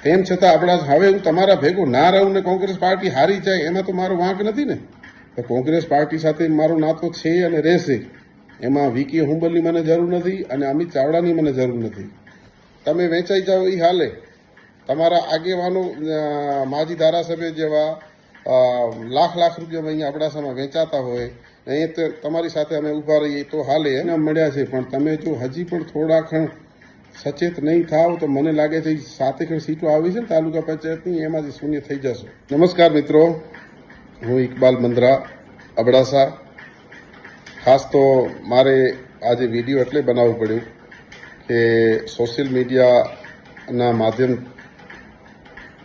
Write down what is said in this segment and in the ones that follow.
તેમ છતાં આપણા હવે હું તમારા ભેગું ના રહું ને કોંગ્રેસ પાર્ટી હારી જાય એમાં તો મારો વાંક નથી ને. તો કોંગ્રેસ પાર્ટી સાથે મારો નાતો છે અને રહેશે. એમાં વીકે હુંબલની મને જરૂર નથી અને અમિત ચાવડાની મને જરૂર નથી. તમે વેચાઈ જાઓ એ હાલે. તમારા આગેવાનો માજી ધારાસભ્ય જેવા લાખ રૂપિયામાં અહીંયા અબડાસામાં વેચાતા હોય એ તો તમારી સાથે અમે ઊભા રહીએ તો હાલે એના મળ્યા છે. પણ તમે જો હજી પણ થોડા ખણ સચેત નહીં થાવ તો મને લાગે છે 7 સીટો આવી છે ને તાલુકા પંચાયતની એમાંથી શૂન્ય થઈ જશો. નમસ્કાર મિત્રો, હું ઇકબાલ મંદરા, અબડાસા. ખાસ તો મારે આજે વિડીયો એટલે બનાવવું પડ્યું કે સોશિયલ મીડિયાના માધ્યમ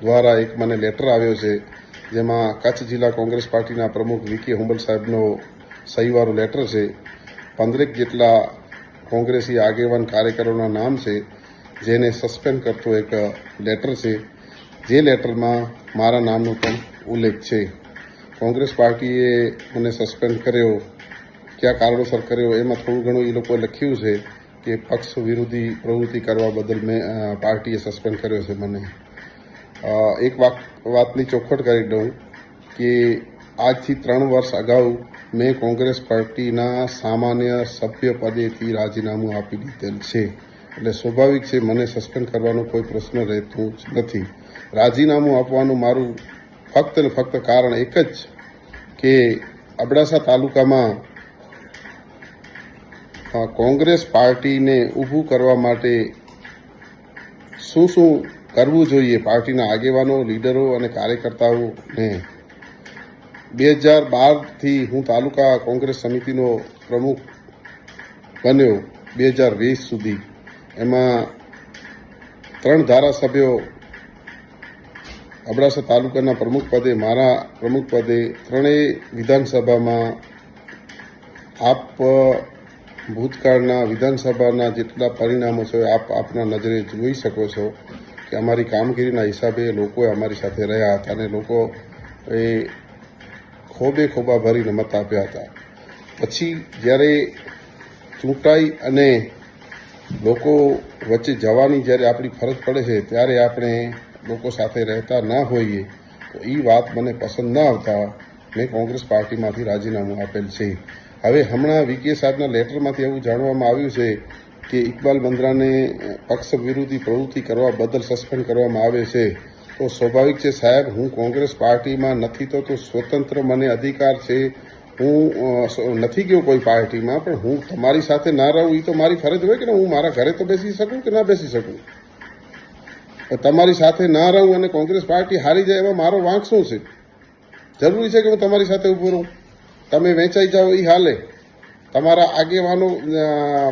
દ્વારા એક મને લેટર આવ્યો છે જેમાં કચ્છ જિલ્લા કોંગ્રેસ પાર્ટીના પ્રમુખ વીકે હુંબલ સાહેબનો સહીવાળો લેટર છે. 15 જેટલા કોંગ્રેસી આગેવાન કાર્યકરોના નામ છે જેને સસ્પેન્ડ કરતો એક લેટર છે. જે લેટરમાં મારા નામનો પણ ઉલ્લેખ છે. કોંગ્રેસ પાર્ટીએ મને સસ્પેન્ડ કર્યો, કયા કારણોસર કર્યો એમાં થોડું ઘણું એ લોકોએ લખ્યું છે કે પક્ષ વિરોધી પ્રવૃત્તિ કરવા બદલ મેં પાર્ટીએ સસ્પેન્ડ કર્યો છે મને. એક વાતની ચોખવટ કરી દઉં કે આજથી 3 વર્ષ અગાઉ મેં કોંગ્રેસ પાર્ટીના સામાન્ય સભ્ય પદેથી રાજીનામું આપી દીધેલ છે. એટલે સ્વાભાવિક છે મને સસ્પેન્ડ કરવાનો કોઈ પ્રશ્ન રહેતો જ નથી. રાજીનામું આપવાનું મારું ફક્ત ને ફક્ત કારણ એક જ કે અબડાસા તાલુકામાં કોંગ્રેસ પાર્ટીને ઊભું કરવા માટે શું કરવું જોઈએ પાર્ટીના આગેવાનો, લીડરો અને કાર્યકર્તાઓને. 2012થી હું તાલુકા કોંગ્રેસ સમિતિનો પ્રમુખ બન્યો 2020 સુધી. એમાં 3 ધારાસભ્યો અબડાસા તાલુકાના પ્રમુખ પદે, મારા પ્રમુખ પદે, 3 વિધાનસભામાં આપ ભૂતકાળના વિધાનસભાના જેટલા પરિણામો છે આપના નજરે જોઈ શકો છો કે અમારી કામગીરીના હિસાબે લોકોએ અમારી સાથે રહ્યા હતા અને લોકો એ ખોબે ખોબા ભરીને મત આપ્યા હતા. પછી જ્યારે ચૂંટાઈ અને લોકો વચ્ચે જવાની જ્યારે આપણી ફરજ પડે છે ત્યારે આપણે લોકો સાથે રહેતા ના હોઈએ તો એ વાત મને પસંદ ના આવતા મેં કોંગ્રેસ પાર્ટીમાંથી રાજીનામું આપેલ છે. હવે હમણાં વીકે સાહેબના લેટરમાંથી એવું જાણવામાં આવ્યું છે કે ઇકબાલ મંદરાને પક્ષ વિરોધી પ્રવૃત્તિ કરવા બદલ સસ્પેન્ડ કરવામાં આવે છે. તો સ્વાભાવિક છે સાહેબ, હું કોંગ્રેસ પાર્ટીમાં નથી તો સ્વતંત્ર મને અધિકાર છે. હું નથી ગયો કોઈ પાર્ટીમાં, પણ હું તમારી સાથે ના રહું એ તો મારી ફરજ હોય કે હું મારા ઘરે તો બેસી શકું કે ના બેસી શકું. તમારી સાથે ના રહું અને કોંગ્રેસ પાર્ટી હારી જાય એમાં મારો વાંક શું છે? જરૂરી છે કે હું તમારી સાથે ઊભો રહું? તમે વેચાઈ જાઓ એ હાલે. તમારા આગેવાનો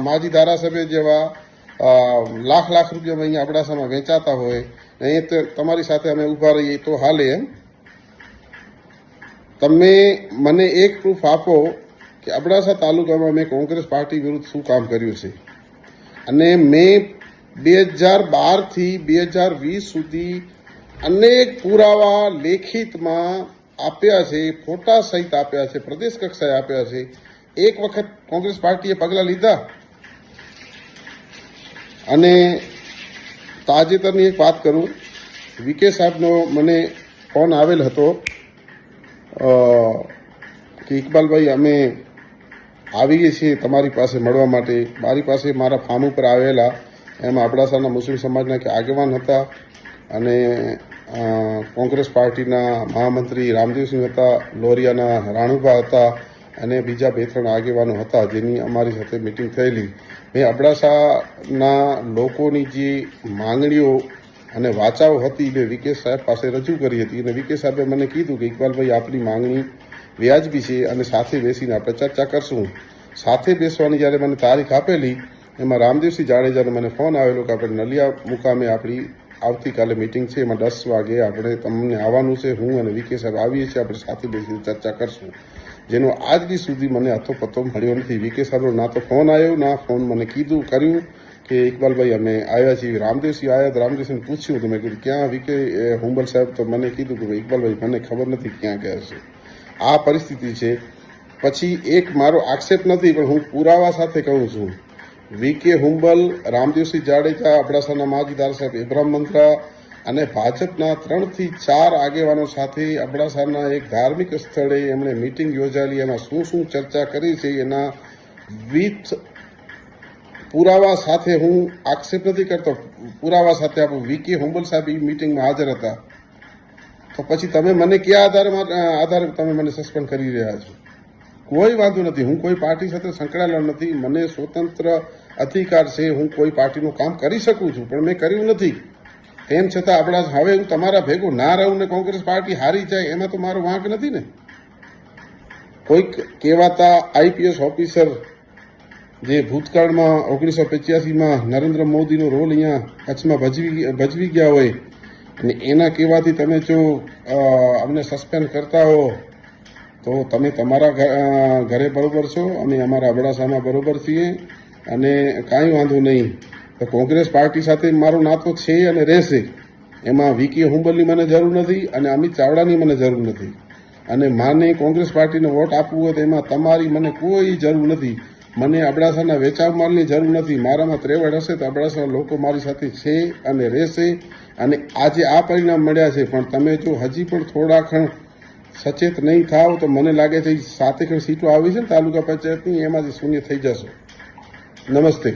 માજી ધારાસભ્ય જેવા લાખ રૂપિયામાં અહીંયા અબડાસામાં વેચાતા હોય એ તો તમારી સાથે અમે ઊભા રહીએ તો હાલે એમ. તમે મને એક પ્રૂફ આપો કે અબડાસા તાલુકામાં મેં કોંગ્રેસ પાર્ટી વિરુદ્ધ શું કામ કર્યું છે. અને મેં 2012થી 2020 સુધી અનેક પુરાવા લેખિતમાં આપ્યા છે, ફોટા સહિત આપ્યા છે, પ્રદેશ કક્ષાએ આપ્યા છે. એક વખત કોંગ્રેસ પાર્ટીએ પગલાં લીધા. અને તાજેતરની એક વાત કરું, વીકે સાહેબનો મને ફોન આવેલ હતો કે ઇકબાલભાઈ અમે આવીએ છીએ તમારી પાસે મળવા માટે. મારી પાસે મારા ફાર્મ ઉપર આવેલા એમાં અબડાસાના મુસ્લિમ સમાજના કે આગેવાન હતા અને કોંગ્રેસ પાર્ટીના મહામંત્રી રામદેવસિંહ હતા, લોરિયાના રાણુભા હતા અને બીજા 2-3 આગેવાનો હતા જેની અમારી સાથે મિટિંગ થયેલી. મેં અબડાસાના લોકોની જે માંગણીઓ અને વાચાઓ હતી મેં વીકે સાહેબ પાસે રજૂ કરી હતી અને વીકે સાહેબે મને કીધું કે ઇકબાલભાઈ આપની માંગણી વ્યાજબી છે અને સાથે બેસીને આપણે ચર્ચા કરશું. સાથે બેસવાની જ્યારે મને તારીખ આપેલી એમાં રામદેવસિંહ જાડેજાનો મને ફોન આવેલો કે આપણે નલિયા મુકામે આપણી આવતીકાલે મિટિંગ છે, એમાં 10 વાગે આપણે તમને આવવાનું છે. હું અને વીકે સાહેબ આવીએ છીએ, આપણે સાથે બેસીને ચર્ચા કરશું. જેનો આજ દી સુધી મને અથો મળ્યો નથી. વીકે સાહેબનો ના તો ફોન આવ્યો ના ફોન મને કર્યું કે ઇકબાલભાઈ અમે આવ્યા છીએ. રામદેવસિંહ આવ્યા તો રામદેવસિંહને પૂછ્યું તો મેં કીધું ક્યાં વીકે હુંબલ સાહેબ? તો મને કીધું કે ઇકબાલભાઈ મને ખબર નથી ક્યાં ગયા છે. આ પરિસ્થિતિ છે. પછી એક મારો આક્ષેપ નથી પણ હું પુરાવા સાથે કહું છું. વીકે હુંબલ, રામદેવસિંહ જાડેજા, અબડાસાના માજી ધારાસભ્ય ઇબ્રાહિમ મંત્રા અને ભાજપના 3 થી 4 આગેવાનો સાથે અબડાસાના એક ધાર્મિક સ્થળે એમણે મિટિંગ યોજાયેલી. એમાં શું શું ચર્ચા કરી છે એના વિથ પુરાવા સાથે, હું આક્ષેપ નથી કરતો, પુરાવા સાથે આપણું વીકે હુંબલ સાહેબ એ મિટિંગમાં હાજર હતા. તો પછી તમે મને કયા આધારે તમે મને સસ્પેન્ડ કરી રહ્યા છો? કોઈ વાંધો નથી, હું કોઈ પાર્ટી સાથે સંકળાયેલો નથી, મને સ્વતંત્ર અધિકાર છે, હું કોઈ પાર્ટીનું કામ કરી શકું છું, પણ મેં કર્યું નથી. તેમ છતાં આપણા હવે હું તમારા ભેગું ના રહું ને કોંગ્રેસ પાર્ટી હારી જાય એમાં તો મારો વાંક નથી ને. કોઈક કહેવાતા આઈપીએસ ઓફિસર જે ભૂતકાળમાં 1985માં નરેન્દ્ર મોદીનો રોલ અહીંયા કચ્છમાં ભજવી ગયા હોય અને એના કહેવાથી તમે જો અમને સસ્પેન્ડ કરતા હો તો તમે તમારા ઘરે બરોબર છો, અમે અમારા અબડાસામાં બરોબર છીએ અને કાંઈ વાંધો નહીં. તો કોંગ્રેસ પાર્ટી સાથે મારો નાતો છે અને રહેશે. એમાં વીકે હુંબલની મને જરૂર નથી અને અમિત ચાવડાની મને જરૂર નથી. અને માને કોંગ્રેસ પાર્ટીને વોટ આપવું હોય તો એમાં તમારી મને કોઈ જરૂર નથી. મને અબડાસાના વેચાવ માલની જરૂર નથી. મારામાં ત્રેવડ હશે તો અબડાસાના લોકો મારી સાથે છે અને રહેશે. અને આજે આ પરિણામ મળ્યા છે, પણ તમે જો હજી પણ થોડા ખણ સચેત નહીં થાવ તો મને લાગે છે 7 સીટો આવી છે ને તાલુકા પંચાયતની, એમાંથી શૂન્ય થઈ જશો. નમસ્તે.